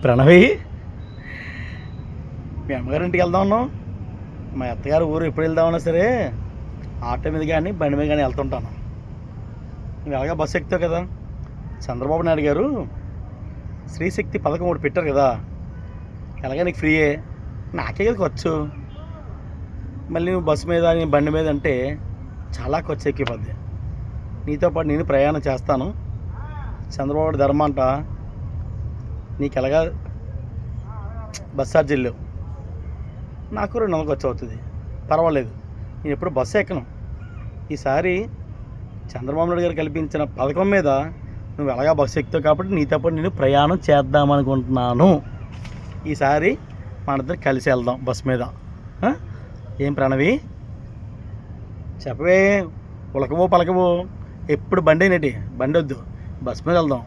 ప్రణవి, మీ అమ్మగారింటికి వెళ్దాం ఉన్నాం. మా అత్తగారు ఊరు ఎప్పుడు వెళ్దామన్నా సరే ఆటో మీద కానీ బండి మీద కానీ వెళ్తుంటాను. నువ్వు ఎలాగా బస్సు ఎక్కుతావు కదా. చంద్రబాబు నాయుడు గారు స్త్రీశక్తి పథకం ఒకటి పెట్టారు కదా, ఎలాగా నీకు ఫ్రీయే, నాకే కదా ఖర్చు. మళ్ళీ నువ్వు బస్సు మీద బండి మీద అంటే చాలా ఖర్చు ఎక్కిపోద్ది. నీతో పాటు నేను ప్రయాణం చేస్తాను. చంద్రబాబు ధర్మ అంట, నీకు ఎలాగా బస్ ఛార్జీలు లేవు, నాకు 200 ఖర్చు అవుతుంది, పర్వాలేదు, నేను ఎప్పుడు బస్సు ఎక్కను. ఈసారి చంద్రబాబు నాయుడు గారు కల్పించిన పథకం మీద నువ్వు ఎలాగా బస్సు ఎక్కుతావు కాబట్టి నీతో పాటు నేను ప్రయాణం చేద్దామనుకుంటున్నాను. ఈసారి మనిద్దరు కలిసి వెళ్దాం బస్ మీద. ఏం ప్రణవి, చెప్పవే, ఉలకవో పలకవో, ఎప్పుడు బండి అయినటి, బండి వద్దు, బస్ మీద వెళ్దాం.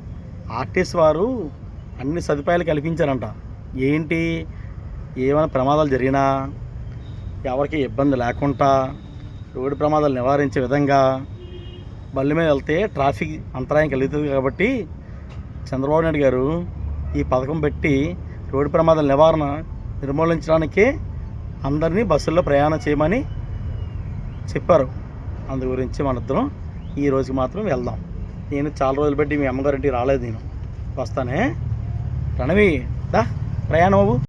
ఆర్టీసీ వారు అన్ని సదుపాయాలు కల్పించారంట. ఏంటి, ఏమైనా ప్రమాదాలు జరిగినా ఎవరికి ఇబ్బంది లేకుండా రోడ్డు ప్రమాదాలు నివారించే విధంగా బళ్ళు మీద వెళ్తే ట్రాఫిక్ అంతరాయం కలుగుతుంది. కాబట్టి చంద్రబాబు నాయుడు గారు ఈ పథకం పెట్టి రోడ్డు ప్రమాదాల నివారణ నిర్మూలించడానికి అందరినీ బస్సుల్లో ప్రయాణం చేయమని చెప్పారు. అందు గురించి మనిద్దరం ఈ రోజుకి మాత్రం వెళ్దాం. నేను చాలా రోజులు బట్టి మీ అమ్మగారింటికి రాలేదు, నేను వస్తానే. ప్రణవి దా, ప్రయాణం అవ్వు.